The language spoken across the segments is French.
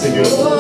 Seigneur.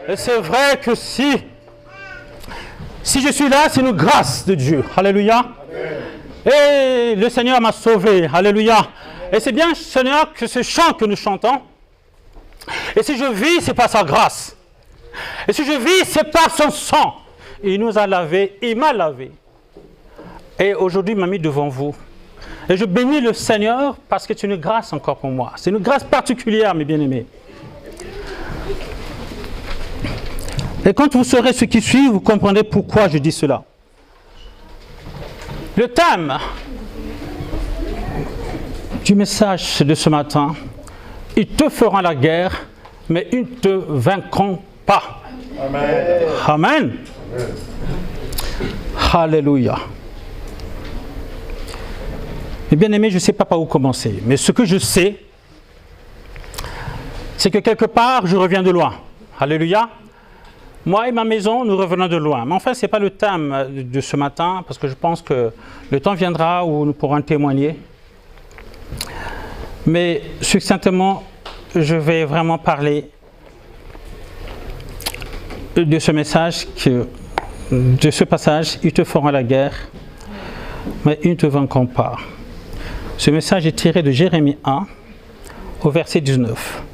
Et c'est vrai que si je suis là, c'est une grâce de Dieu. Alléluia. Et le Seigneur m'a sauvé. Alléluia. Et c'est bien, Seigneur, que ce chant que nous chantons. Et si je vis, c'est par sa grâce. Et si je vis, c'est par son sang. Il nous a lavé, il m'a lavé. Et aujourd'hui, il m'a mis devant vous. Et je bénis le Seigneur parce que c'est une grâce encore pour moi. C'est une grâce particulière, mes bien-aimés. Et quand vous saurez ce qui suit, vous comprendrez pourquoi je dis cela. Le thème du message de ce matin, ils te feront la guerre, mais ils ne te vaincront pas. Amen. Amen. Alléluia. Mes bien-aimés, je ne sais pas par où commencer, mais ce que je sais, c'est que quelque part, je reviens de loin. Alléluia. Moi et ma maison, nous revenons de loin. Mais enfin, ce n'est pas le thème de ce matin, parce que je pense que le temps viendra où nous pourrons témoigner. Mais succinctement, je vais vraiment parler de ce message, de ce passage, ils te feront la guerre, mais ils ne te vaincront pas. Ce message est tiré de Jérémie 1, au verset 19.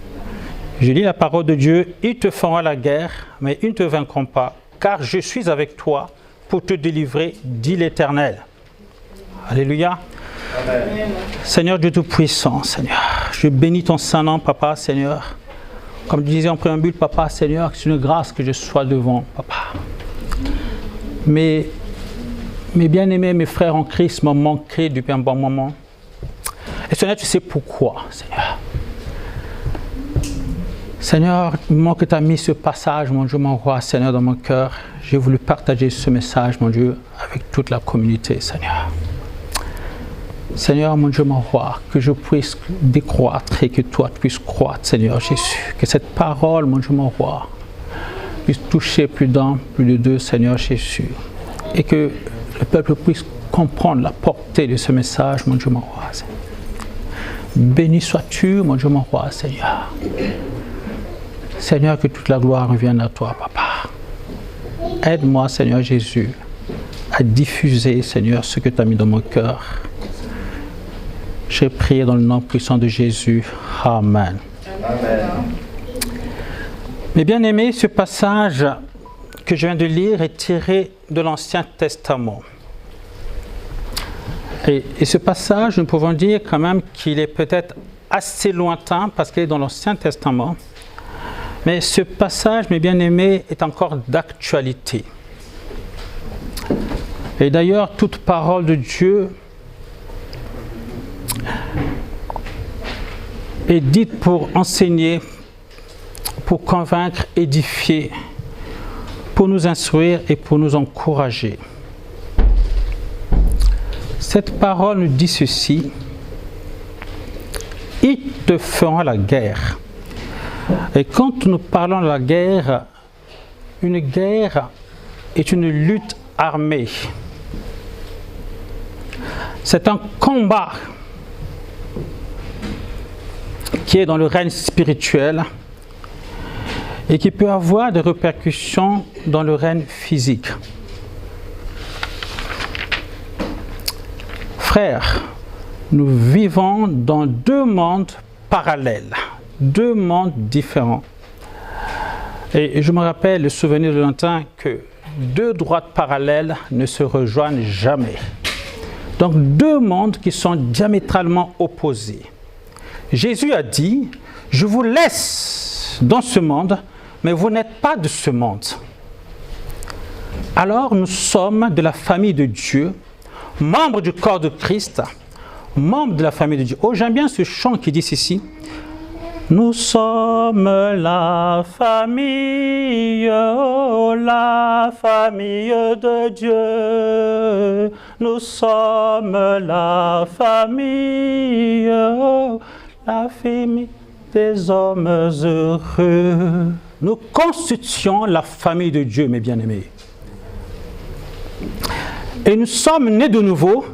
Je lis la parole de Dieu, ils te feront la guerre, mais ils ne te vaincront pas, car je suis avec toi pour te délivrer, dit l'Éternel. Alléluia. Amen. Seigneur Dieu Tout-Puissant, Seigneur, je bénis ton Saint-Nom, Papa, Seigneur. Comme je disais en préambule, Papa, Seigneur, c'est une grâce que je sois devant, Papa. Mais mes bien-aimés, mes frères en Christ m'ont manqué depuis un bon moment. Et Seigneur, tu sais pourquoi, Seigneur. Seigneur, du moment que tu as mis ce passage, mon Dieu, mon roi, Seigneur, dans mon cœur, j'ai voulu partager ce message, mon Dieu, avec toute la communauté, Seigneur. Seigneur, mon Dieu, mon roi, que je puisse décroître et que toi tu puisses croître, Seigneur Jésus. Que cette parole, mon Dieu, mon roi, puisse toucher plus d'un, plus de deux, Seigneur Jésus. Et que le peuple puisse comprendre la portée de ce message, mon Dieu, mon roi. Seigneur. Béni sois-tu, mon Dieu, mon roi, Seigneur. Seigneur, que toute la gloire revienne à toi, Papa. Aide-moi, Seigneur Jésus, à diffuser, Seigneur, ce que tu as mis dans mon cœur. J'ai prié dans le nom puissant de Jésus. Amen. Amen. Mes bien-aimés, ce passage que je viens de lire est tiré de l'Ancien Testament. Et ce passage, nous pouvons dire quand même qu'il est peut-être assez lointain parce qu'il est dans l'Ancien Testament. Mais ce passage, mes bien-aimés, est encore d'actualité. Et d'ailleurs, toute parole de Dieu est dite pour enseigner, pour convaincre, édifier, pour nous instruire et pour nous encourager. Cette parole nous dit ceci: ils te feront la guerre. Et quand nous parlons de la guerre, une guerre est une lutte armée. C'est un combat qui est dans le règne spirituel et qui peut avoir des répercussions dans le règne physique. Frères, nous vivons dans deux mondes parallèles, deux mondes différents. Et je me rappelle le souvenir de lointain que deux droites parallèles ne se rejoignent jamais. Donc deux mondes qui sont diamétralement opposés. Jésus a dit, je vous laisse dans ce monde, mais vous n'êtes pas de ce monde. Alors nous sommes de la famille de Dieu, membres du corps de Christ, membres de la famille de Dieu. Oh, j'aime bien ce chant qui dit ceci. Nous sommes la famille, oh, la famille de Dieu. Nous sommes la famille, oh, la famille des hommes heureux. Nous constituons la famille de Dieu, mes bien-aimés. Et nous sommes nés de nouveau,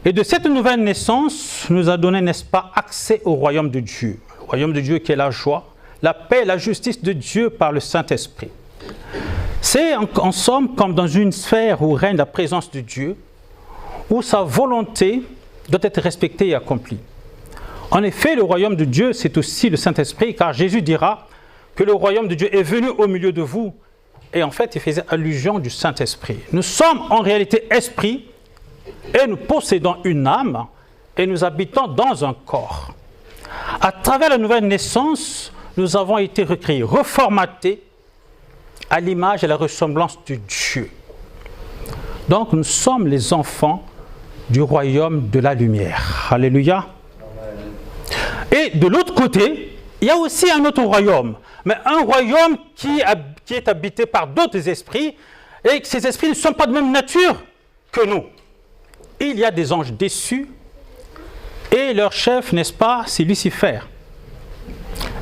et de cette nouvelle naissance nous a donné, n'est-ce pas, accès au royaume de Dieu. Le royaume de Dieu qui est la joie, la paix et la justice de Dieu par le Saint-Esprit. C'est en somme comme dans une sphère où règne la présence de Dieu, où sa volonté doit être respectée et accomplie. En effet, le royaume de Dieu, c'est aussi le Saint-Esprit, car Jésus dira que le royaume de Dieu est venu au milieu de vous. Et en fait, il faisait allusion du Saint-Esprit. Nous sommes en réalité esprit, et nous possédons une âme, et nous habitons dans un corps. À travers la nouvelle naissance, nous avons été recréés, reformatés à l'image et la ressemblance de Dieu. Donc, nous sommes les enfants du royaume de la lumière. Alléluia. Et de l'autre côté, il y a aussi un autre royaume, mais un royaume qui est habité par d'autres esprits, et que ces esprits ne sont pas de même nature que nous. Il y a des anges déçus, et leur chef, n'est-ce pas, c'est Lucifer.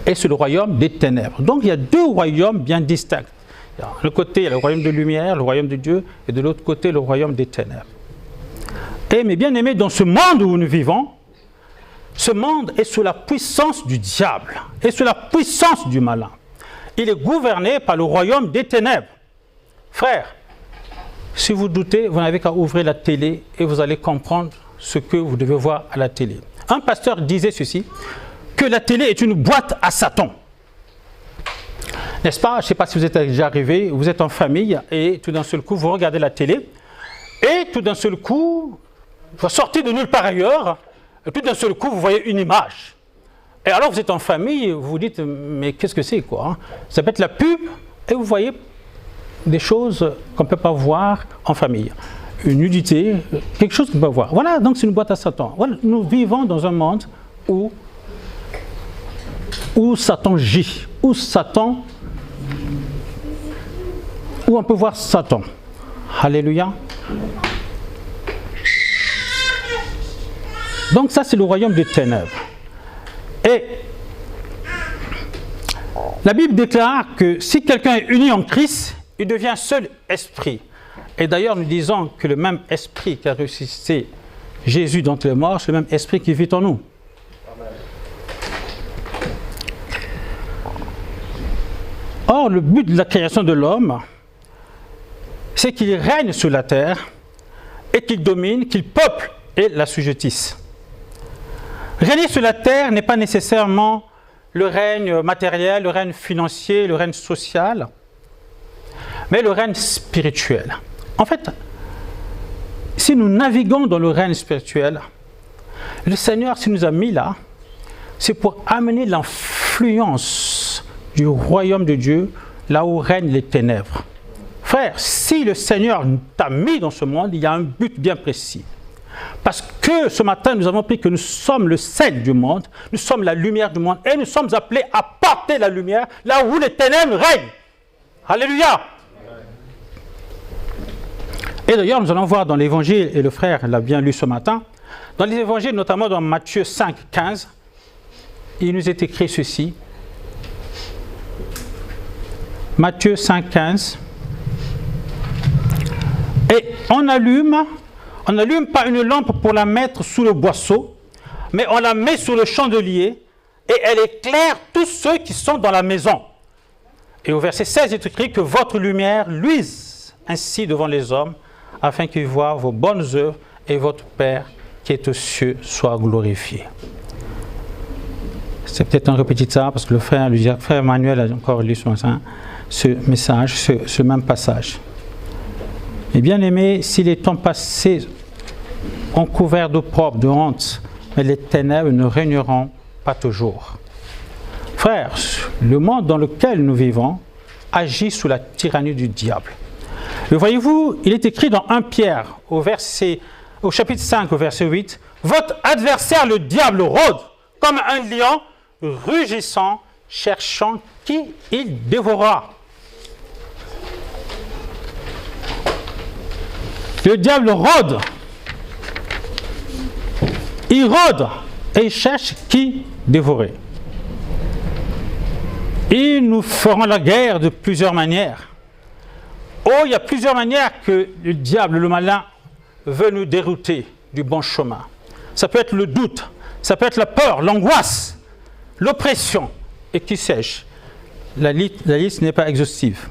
Et c'est le royaume des ténèbres. Donc il y a deux royaumes bien distincts. De l'un côté, il y a le royaume de lumière, le royaume de Dieu, et de l'autre côté, le royaume des ténèbres. Et mes bien-aimés, dans ce monde où nous vivons, ce monde est sous la puissance du diable, et sous la puissance du malin. Il est gouverné par le royaume des ténèbres. Frères, si vous doutez, vous n'avez qu'à ouvrir la télé et vous allez comprendre ce que vous devez voir à la télé. Un pasteur disait ceci, que la télé est une boîte à Satan. N'est-ce pas? Je ne sais pas si vous êtes déjà arrivé, vous êtes en famille et tout d'un seul coup, vous regardez la télé et tout d'un seul coup, vous sortez de nulle part ailleurs et tout d'un seul coup, vous voyez une image. Et alors, vous êtes en famille, vous vous dites, mais qu'est-ce que c'est quoi? Ça peut être la pub et vous voyez des choses qu'on ne peut pas voir en famille. Une nudité, quelque chose qu'on peut voir. Voilà, donc c'est une boîte à Satan. Voilà, nous vivons dans un monde où Satan gît, où on peut voir Satan. Alléluia. Donc ça, c'est le royaume des ténèbres. Et la Bible déclare que si quelqu'un est uni en Christ, il devient un seul esprit. Et d'ailleurs, nous disons que le même esprit qui a ressuscité Jésus d'entre les morts, c'est le même esprit qui vit en nous. Or, le but de la création de l'homme, c'est qu'il règne sur la terre et qu'il domine, qu'il peuple et l'assujettisse. Régner sur la terre n'est pas nécessairement le règne matériel, le règne financier, le règne social, mais le règne spirituel. En fait, si nous naviguons dans le règne spirituel, le Seigneur, s'il nous a mis là, c'est pour amener l'influence du royaume de Dieu là où règnent les ténèbres. Frère, si le Seigneur t'a mis dans ce monde, il y a un but bien précis. Parce que ce matin, nous avons appris que nous sommes le sel du monde, nous sommes la lumière du monde, et nous sommes appelés à porter la lumière là où les ténèbres règnent. Alléluia! Et d'ailleurs, nous allons voir dans l'évangile, et le frère l'a bien lu ce matin, dans les évangiles, notamment dans Matthieu 5, 15, il nous est écrit ceci. Matthieu 5, 15. Et on n'allume pas une lampe pour la mettre sous le boisseau, mais on la met sur le chandelier et elle éclaire tous ceux qui sont dans la maison. Et au verset 16, il est écrit que votre lumière luise ainsi devant les hommes, afin qu'ils voient vos bonnes œuvres et votre Père qui est aux cieux soit glorifié. C'est peut-être un répétiteur parce que le frère Emmanuel a encore lu ce message, ce même passage. Et bien aimé, si les temps passés ont couvert d'opprobre, de honte, mais les ténèbres ne régneront pas toujours. Frères, le monde dans lequel nous vivons agit sous la tyrannie du diable. Et voyez-vous, il est écrit dans 1 Pierre, au chapitre 5, au verset 8, « Votre adversaire, le diable, rôde comme un lion rugissant, cherchant qui il dévorera. » Le diable rôde. Il rôde et il cherche qui dévorer. Ils nous feront la guerre de plusieurs manières. Oh, il y a plusieurs manières que le diable, le malin, veut nous dérouter du bon chemin. Ça peut être le doute, ça peut être la peur, l'angoisse, l'oppression. Et qui sais-je, la liste n'est pas exhaustive.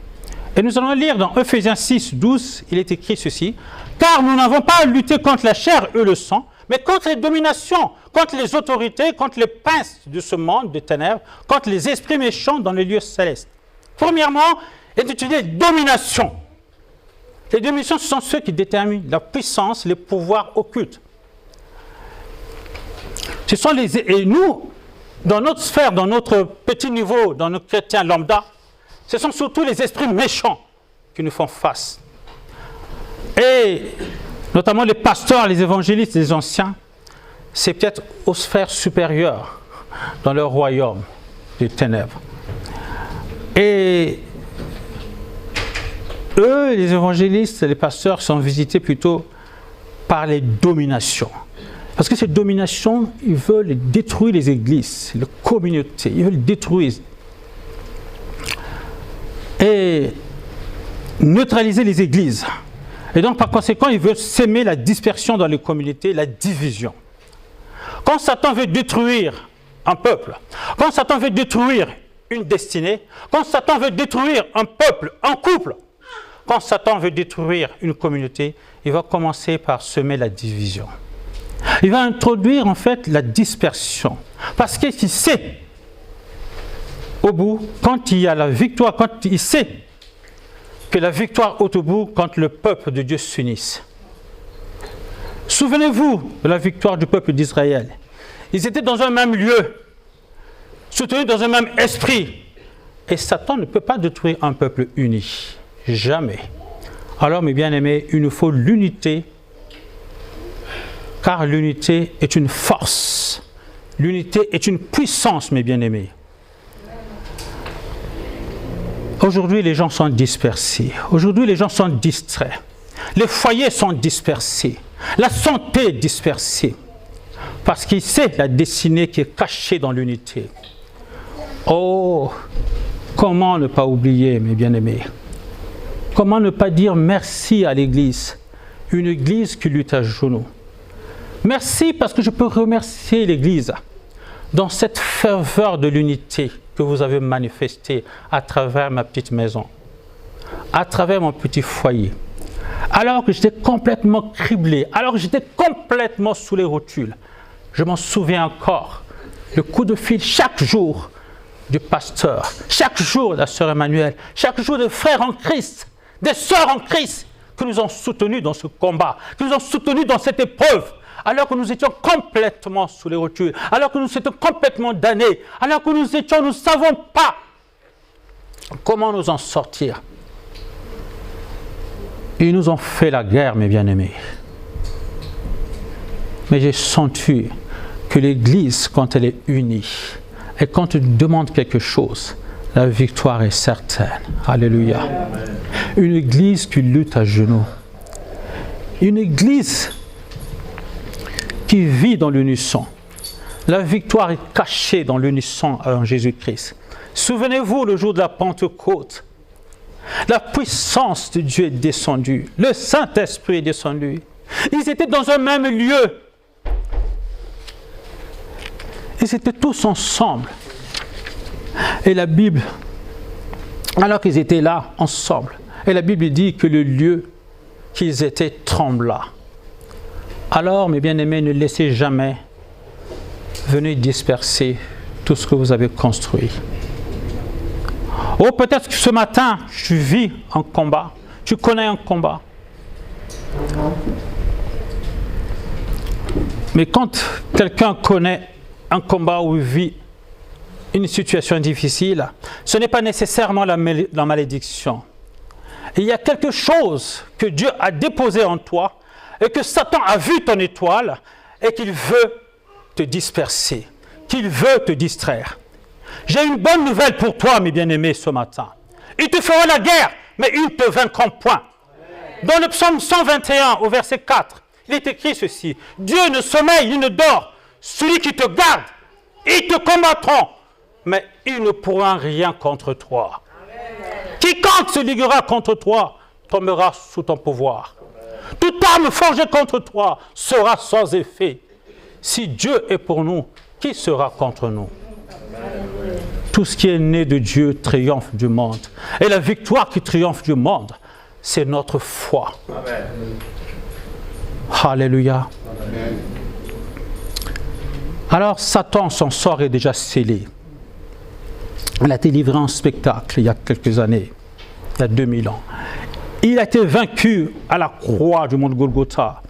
Et nous allons lire dans Ephésiens 6, 12, il est écrit ceci. « Car nous n'avons pas à lutter contre la chair et le sang, mais contre les dominations, contre les autorités, contre les princes de ce monde de ténèbres, contre les esprits méchants dans les lieux célestes. » Premièrement, est étudié domination. Les dominations, ce sont ceux qui déterminent la puissance, les pouvoirs occultes. Ce sont et nous, dans notre sphère, dans notre petit niveau, dans nos chrétiens lambda, ce sont surtout les esprits méchants qui nous font face. Et notamment les pasteurs, les évangélistes, les anciens, c'est peut-être aux sphères supérieures dans leur royaume des ténèbres. Et eux, les évangélistes, les pasteurs, sont visités plutôt par les dominations. Parce que ces dominations, ils veulent détruire les églises, les communautés, ils veulent détruire et neutraliser les églises. Et donc, par conséquent, ils veulent s'aimer la dispersion dans les communautés, la division. Quand Satan veut détruire un peuple, quand Satan veut détruire une destinée, quand Satan veut détruire un peuple, un couple, quand Satan veut détruire une communauté, il va commencer par semer la division. Il va introduire en fait la dispersion. Parce qu'il sait, au bout, quand il y a la victoire, quand il sait que la victoire est au bout quand le peuple de Dieu s'unisse. Souvenez-vous de la victoire du peuple d'Israël. Ils étaient dans un même lieu, soutenus dans un même esprit. Et Satan ne peut pas détruire un peuple uni. Jamais. Alors, mes bien-aimés, il nous faut l'unité, car l'unité est une force. L'unité est une puissance, mes bien-aimés. Aujourd'hui, les gens sont dispersés. Aujourd'hui, les gens sont distraits. Les foyers sont dispersés. La santé est dispersée. Parce qu'il sait la destinée qui est cachée dans l'unité. Oh, comment ne pas oublier, mes bien-aimés? Comment ne pas dire merci à l'Église? Une Église qui lutte à genoux. Merci parce que je peux remercier l'Église dans cette ferveur de l'unité que vous avez manifestée à travers ma petite maison, à travers mon petit foyer. Alors que j'étais complètement criblé, alors que j'étais complètement sous les rotules, je m'en souviens encore, le coup de fil chaque jour du pasteur, chaque jour de la sœur Emmanuel, chaque jour des frères en Christ, des sœurs en Christ, que nous ont soutenus dans ce combat, que nous ont soutenus dans cette épreuve, alors que nous étions complètement sous les rotules, alors que nous étions complètement damnés, alors que nous ne savons pas comment nous en sortir. Ils nous ont fait la guerre, mes bien-aimés. Mais j'ai senti que l'Église, quand elle est unie, et quand elle demande quelque chose, la victoire est certaine. Alléluia. Une Église qui lutte à genoux. Une Église qui vit dans l'unisson. La victoire est cachée dans l'unisson en Jésus-Christ. Souvenez-vous le jour de la Pentecôte. La puissance de Dieu est descendue. Le Saint-Esprit est descendu. Ils étaient dans un même lieu. Ils étaient tous ensemble. Et la Bible, alors qu'ils étaient là, ensemble, et la Bible dit que le lieu qu'ils étaient trembla. Alors, mes bien-aimés, ne laissez jamais venir disperser tout ce que vous avez construit. Oh, peut-être que ce matin, tu vis un combat, tu connais un combat. Mais quand quelqu'un connaît un combat ou vit une situation difficile, ce n'est pas nécessairement la malédiction. Il y a quelque chose que Dieu a déposé en toi et que Satan a vu ton étoile et qu'il veut te disperser, qu'il veut te distraire. J'ai une bonne nouvelle pour toi, mes bien-aimés, ce matin. Ils te feront la guerre, mais ils ne te vaincront point. Dans le psaume 121, au verset 4, il est écrit ceci. Dieu ne sommeille, il ne dort. Celui qui te garde, ils te combattront, mais ils ne pourront rien contre toi. Quiconque se liguera contre toi tombera sous ton pouvoir. Toute arme forgée contre toi sera sans effet. Si Dieu est pour nous, qui sera contre nous? Tout ce qui est né de Dieu triomphe du monde. Et la victoire qui triomphe du monde, c'est notre foi. Amen. Alléluia. Amen. Alors Satan, son sort est déjà scellé. Il a été livré en spectacle il y a quelques années, il y a 2000 ans. Il a été vaincu à la croix du mont Golgotha.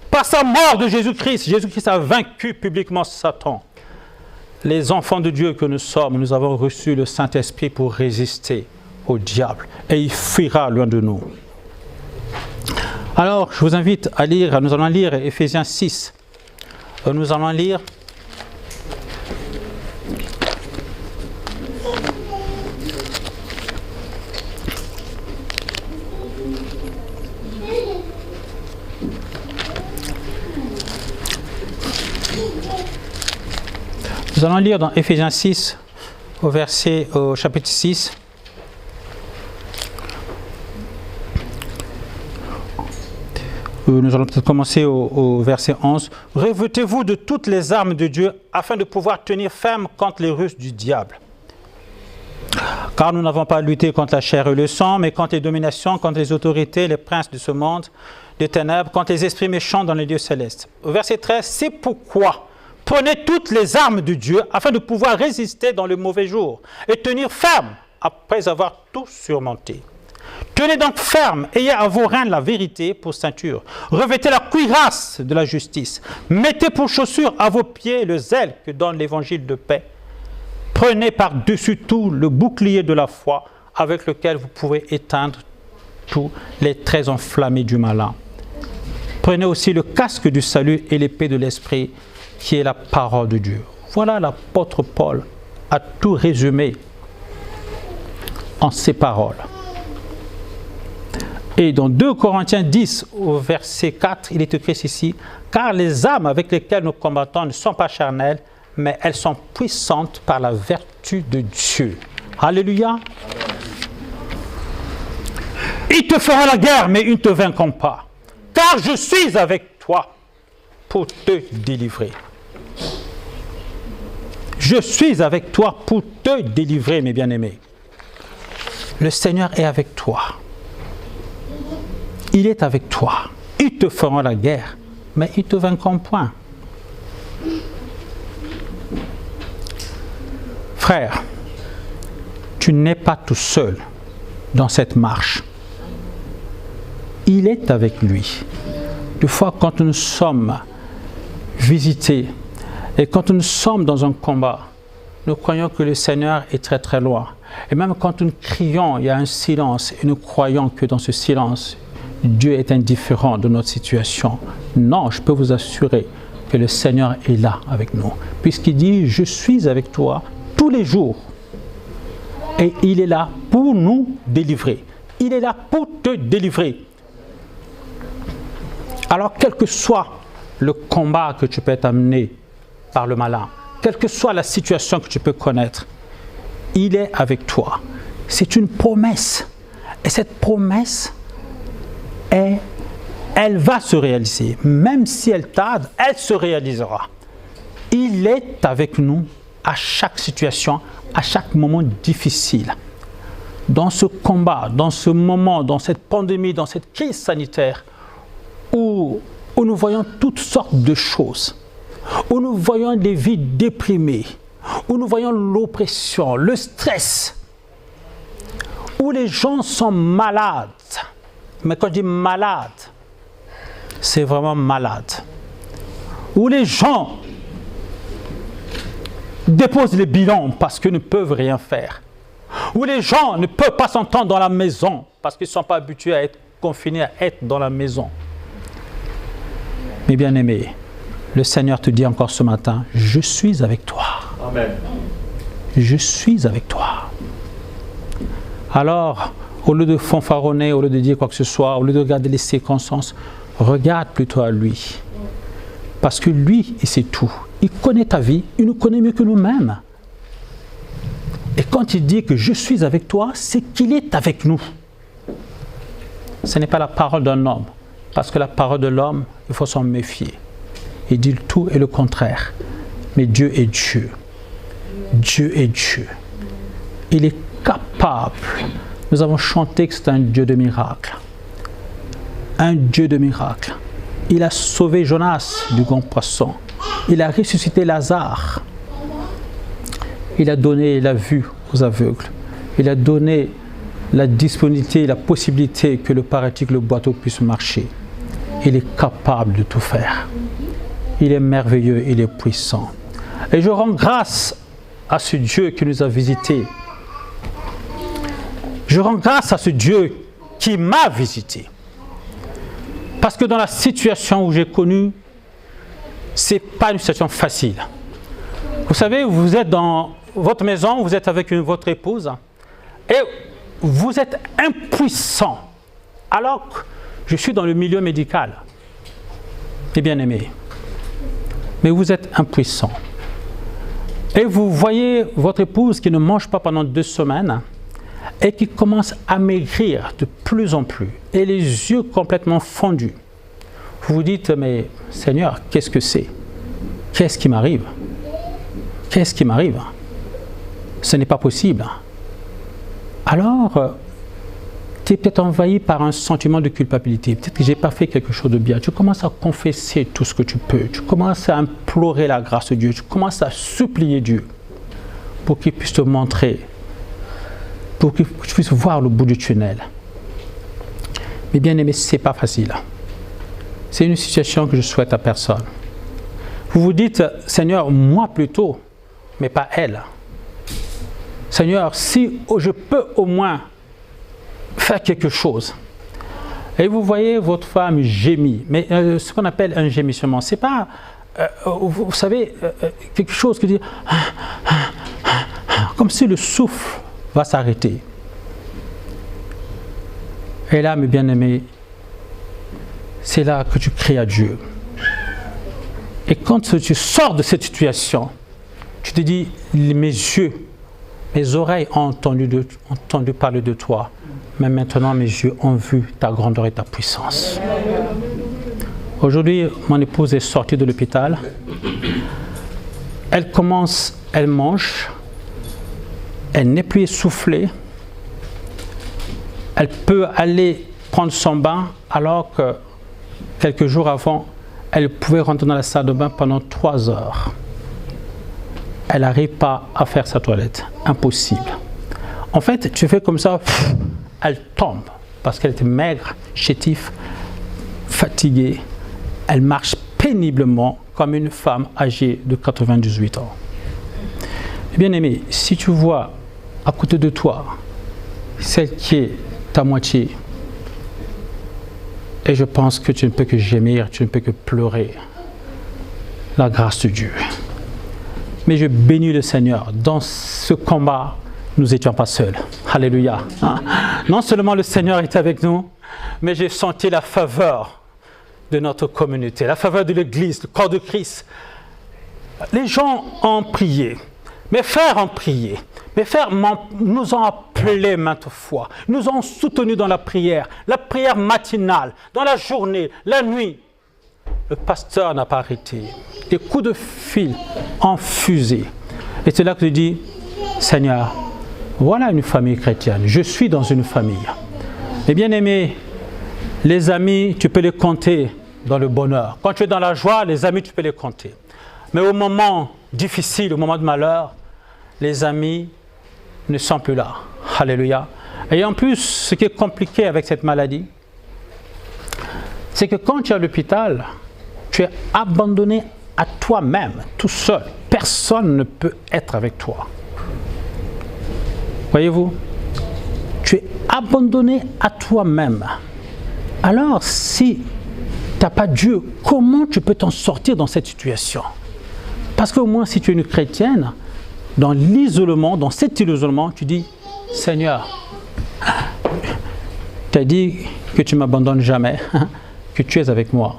Par sa mort de Jésus-Christ, Jésus-Christ a vaincu publiquement Satan. Les enfants de Dieu que nous sommes, nous avons reçu le Saint-Esprit pour résister au diable. Et il fuira loin de nous. Alors, je vous invite à lire, nous allons lire Éphésiens 6. Nous allons lire Nous allons lire dans Éphésiens 6, au chapitre 6. Nous allons peut-être commencer au verset 11. « Revêtez-vous de toutes les armes de Dieu afin de pouvoir tenir ferme contre les ruses du diable. Car nous n'avons pas à lutter contre la chair et le sang, mais contre les dominations, contre les autorités, les princes de ce monde, des ténèbres, contre les esprits méchants dans les lieux célestes. » Au verset 13, « C'est pourquoi prenez toutes les armes de Dieu afin de pouvoir résister dans le mauvais jour et tenir ferme après avoir tout surmonté. Tenez donc ferme, ayez à vos reins la vérité pour ceinture. Revêtez la cuirasse de la justice. Mettez pour chaussure à vos pieds le zèle que donne l'évangile de paix. Prenez par-dessus tout le bouclier de la foi avec lequel vous pouvez éteindre tous les traits enflammés du malin. Prenez aussi le casque du salut et l'épée de l'esprit qui est la parole de Dieu. » Voilà, l'apôtre Paul a tout résumé en ces paroles. Et dans 2 Corinthiens 10, au verset 4, il est écrit ici, « Car les armes avec lesquelles nous combattons ne sont pas charnelles, mais elles sont puissantes par la vertu de Dieu. » Alléluia. « Ils te feront la guerre, mais ils ne te vaincront pas. Car je suis avec toi pour te délivrer. » Je suis avec toi pour te délivrer, mes bien-aimés. Le Seigneur est avec toi. Il est avec toi. Ils te feront la guerre, mais ils ne te vaincront point. Frère, tu n'es pas tout seul dans cette marche. Il est avec lui. Des fois, quand nous sommes visités et quand nous sommes dans un combat, nous croyons que le Seigneur est très très loin. Et même quand nous crions, il y a un silence et nous croyons que dans ce silence, Dieu est indifférent de notre situation. Non, je peux vous assurer que le Seigneur est là avec nous. Puisqu'il dit, je suis avec toi tous les jours. Et il est là pour nous délivrer. Il est là pour te délivrer. Alors, quel que soit le combat que tu peux être amené par le malin. Quelle que soit la situation que tu peux connaître, il est avec toi. C'est une promesse. Et cette promesse, elle va se réaliser. Même si elle tarde, elle se réalisera. Il est avec nous à chaque situation, à chaque moment difficile. Dans ce combat, dans ce moment, dans cette pandémie, dans cette crise sanitaire, où nous voyons toutes sortes de choses, où nous voyons des vies déprimées, où nous voyons l'oppression, le stress, où les gens sont malades. Mais quand je dis malade, c'est vraiment malade. Où les gens déposent les bilans parce qu'ils ne peuvent rien faire. Où les gens ne peuvent pas s'entendre dans la maison parce qu'ils ne sont pas habitués à être confinés, à être dans la maison. Mes bien-aimés, le Seigneur te dit encore ce matin, je suis avec toi. Amen. Je suis avec toi. Alors, au lieu de fanfaronner, au lieu de dire quoi que ce soit, au lieu de regarder les circonstances, regarde plutôt à lui. Parce que lui, il sait tout. Il connaît ta vie, il nous connaît mieux que nous-mêmes. Et quand il dit que je suis avec toi, c'est qu'il est avec nous. Ce n'est pas la parole d'un homme. Parce que la parole de l'homme, il faut s'en méfier. Il dit le tout et le contraire. Mais Dieu est Dieu. Dieu est Dieu. Il est capable. Nous avons chanté que c'est un Dieu de miracles. Un Dieu de miracles. Il a sauvé Jonas du grand poisson. Il a ressuscité Lazare. Il a donné la vue aux aveugles. Il a donné la disponibilité, la possibilité que le paralytique, le boiteux puisse marcher. Il est capable de tout faire. Il est merveilleux, il est puissant. Et je rends grâce à ce Dieu qui nous a visités. Je rends grâce à ce Dieu qui m'a visité. Parce que dans la situation où j'ai connu, ce n'est pas une situation facile. Vous savez, vous êtes dans votre maison, vous êtes avec votre épouse, et vous êtes impuissant. Alors que je suis dans le milieu médical, mes bien-aimés. Mais vous êtes impuissant. Et vous voyez votre épouse qui ne mange pas pendant 2 semaines et qui commence à maigrir de plus en plus et les yeux complètement fondus. Vous vous dites, mais Seigneur, qu'est-ce que c'est? Qu'est-ce qui m'arrive? Qu'est-ce qui m'arrive? Ce n'est pas possible. Alors, tu es peut-être envahi par un sentiment de culpabilité. Peut-être que je n'ai pas fait quelque chose de bien. Tu commences à confesser tout ce que tu peux. Tu commences à implorer la grâce de Dieu. Tu commences à supplier Dieu pour qu'il puisse te montrer, pour que tu puisses voir le bout du tunnel. Mais bien aimé, ce n'est pas facile. C'est une situation que je souhaite à personne. Vous vous dites, Seigneur, moi plutôt, mais pas elle. Seigneur, si je peux au moins faire quelque chose. Et vous voyez votre femme gémir. Mais ce qu'on appelle un gémissement, ce n'est pas, vous savez, quelque chose qui dit comme si le souffle va s'arrêter. Et là, mes bien-aimés, c'est là que tu cries à Dieu. Et quand tu sors de cette situation, tu te dis, mes yeux, mes oreilles ont entendu parler de toi, mais maintenant mes yeux ont vu ta grandeur et ta puissance. Aujourd'hui, mon épouse est sortie de l'hôpital. Elle mange, elle n'est plus essoufflée. Elle peut aller prendre son bain alors que quelques jours avant, elle pouvait rentrer dans la salle de bain pendant 3 heures. Elle n'arrive pas à faire sa toilette. Impossible. En fait, tu fais comme ça, elle tombe parce qu'elle était maigre, chétive, fatiguée. Elle marche péniblement comme une femme âgée de 98 ans. Bien-aimé, si tu vois à côté de toi celle qui est ta moitié, et je pense que tu ne peux que gémir, tu ne peux que pleurer la grâce de Dieu. Mais je bénis le Seigneur. Dans ce combat, nous n'étions pas seuls. Alléluia. Non seulement le Seigneur est avec nous, mais j'ai senti la faveur de notre communauté, la faveur de l'Église, le corps de Christ. Les gens ont prié. Mes frères ont prié. Mes frères nous ont appelés maintes fois. Nous ont soutenus dans la prière matinale, dans la journée, la nuit. Le pasteur n'a pas arrêté. Des coups de fil ont fusé. Et c'est là que je dis, Seigneur, voilà une famille chrétienne. Je suis dans une famille. Et bien aimés, les amis, tu peux les compter dans le bonheur. Quand tu es dans la joie, les amis, tu peux les compter. Mais au moment difficile, au moment de malheur, les amis ne sont plus là. Alléluia. Et en plus, ce qui est compliqué avec cette maladie, c'est que quand tu es à l'hôpital, tu es abandonné à toi-même, tout seul. Personne ne peut être avec toi. Voyez-vous, tu es abandonné à toi-même. Alors, si tu n'as pas Dieu, comment tu peux t'en sortir dans cette situation? Parce qu'au moins, si tu es une chrétienne, dans l'isolement, dans cet isolement, tu dis, Seigneur, tu as dit que tu ne m'abandonnes jamais, que tu es avec moi.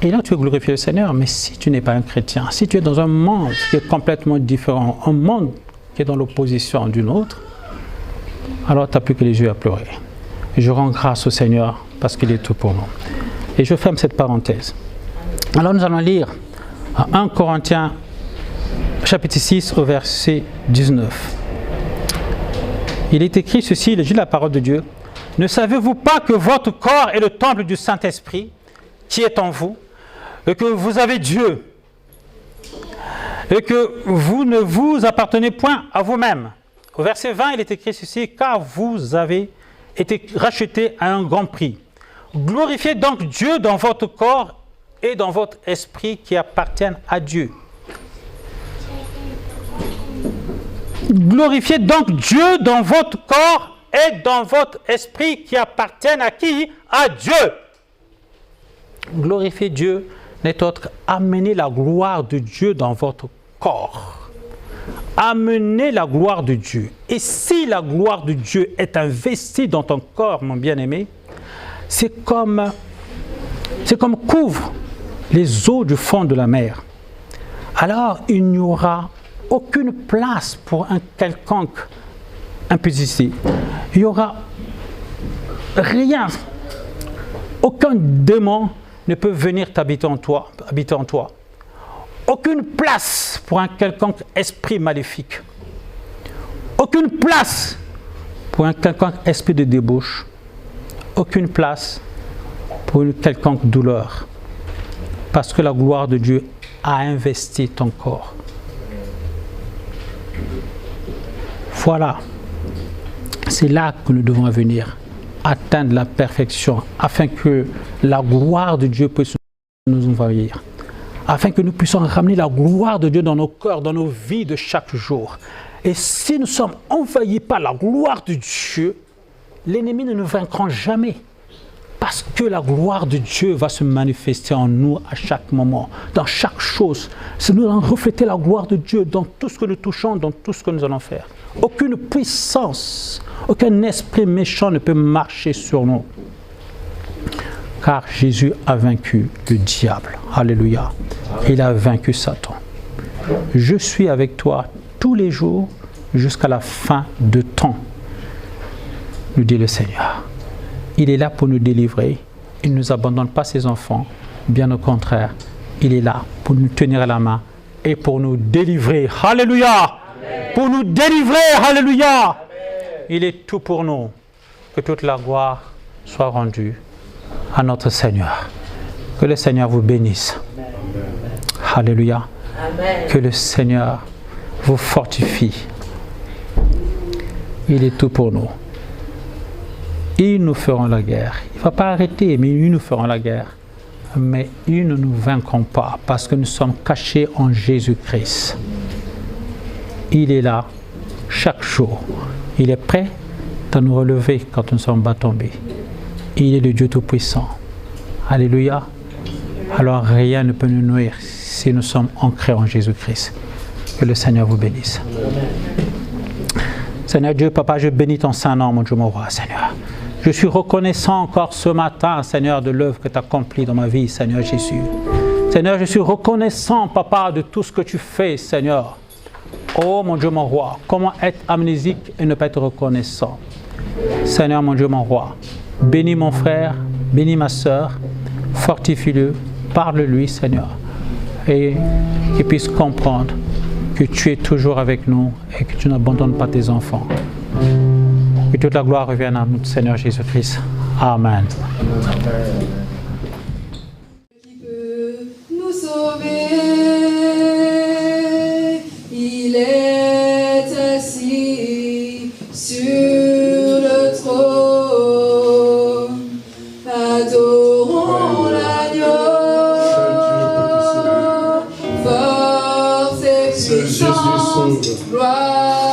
Et là, tu veux glorifier le Seigneur. Mais si tu n'es pas un chrétien, si tu es dans un monde qui est complètement différent, un monde qui est dans l'opposition d'une autre, alors tu n'as plus que les yeux à pleurer. Et je rends grâce au Seigneur parce qu'il est tout pour nous. Et je ferme cette parenthèse. Alors nous allons lire 1 Corinthiens chapitre 6 au verset 19. Il est écrit ceci, il dit la parole de Dieu. Ne savez-vous pas que votre corps est le temple du Saint-Esprit qui est en vous et que vous avez Dieu et que vous ne vous appartenez point à vous-même? Au verset 20, il est écrit ceci, car vous avez été rachetés à un grand prix. Glorifiez donc Dieu dans votre corps et dans votre esprit qui appartiennent à Dieu. Glorifiez donc Dieu dans votre corps et dans votre esprit qui appartiennent à qui? À Dieu. Glorifier Dieu n'est autre qu'amener la gloire de Dieu dans votre corps. Amener la gloire de Dieu. Et si la gloire de Dieu est investie dans ton corps, mon bien-aimé, c'est comme couvre les eaux du fond de la mer. Alors, il n'y aura aucune place pour un quelconque impudicité. Il n'y aura rien. Aucun démon ne peut venir t'habiter en toi, habiter en toi. Aucune place pour un quelconque esprit maléfique. Aucune place pour un quelconque esprit de débauche. Aucune place pour une quelconque douleur. Parce que la gloire de Dieu a investi ton corps. Voilà. C'est là que nous devons venir atteindre la perfection afin que la gloire de Dieu puisse nous envahir. Afin que nous puissions ramener la gloire de Dieu dans nos cœurs, dans nos vies de chaque jour. Et si nous sommes envahis par la gloire de Dieu, l'ennemi ne nous vaincra jamais. Parce que la gloire de Dieu va se manifester en nous à chaque moment, dans chaque chose. C'est nous allons refléter la gloire de Dieu dans tout ce que nous touchons, dans tout ce que nous allons faire. Aucune puissance, aucun esprit méchant ne peut marcher sur nous. Car Jésus a vaincu le diable. Alléluia. Il a vaincu Satan. Je suis avec toi tous les jours jusqu'à la fin de temps, nous dit le Seigneur. Il est là pour nous délivrer. Il ne nous abandonne pas ses enfants. Bien au contraire, il est là pour nous tenir à la main et pour nous délivrer. Alléluia! Amen. Pour nous délivrer. Alléluia! Amen. Il est tout pour nous. Que toute la gloire soit rendue à notre Seigneur. Que le Seigneur vous bénisse. Amen. Alléluia. Amen. Que le Seigneur vous fortifie. Il est tout pour nous. Ils nous feront la guerre. Il ne va pas arrêter, mais ils nous feront la guerre. Mais ils ne nous vaincront pas parce que nous sommes cachés en Jésus-Christ. Il est là chaque jour. Il est prêt à nous relever quand nous sommes bas tombés. Il est le Dieu Tout-Puissant. Alléluia. Alors rien ne peut nous nuire si nous sommes ancrés en Jésus-Christ. Que le Seigneur vous bénisse. Seigneur Dieu, Papa, je bénis ton Saint-Nom, mon Dieu, mon roi, Seigneur. Je suis reconnaissant encore ce matin, Seigneur, de l'œuvre que tu as accomplie dans ma vie, Seigneur Jésus. Seigneur, je suis reconnaissant, Papa, de tout ce que tu fais, Seigneur. Oh mon Dieu, mon roi, comment être amnésique et ne pas être reconnaissant? Seigneur, mon Dieu, mon roi, bénis mon frère, bénis ma soeur, fortifie-le, parle-lui, Seigneur, et qu'il puisse comprendre que tu es toujours avec nous et que tu n'abandonnes pas tes enfants. Que toute la gloire revienne à notre Seigneur Jésus-Christ. Amen. Qui peut nous sauver? Il est assis sur le trône. Adorons l'agneau. Force et puissance, gloire.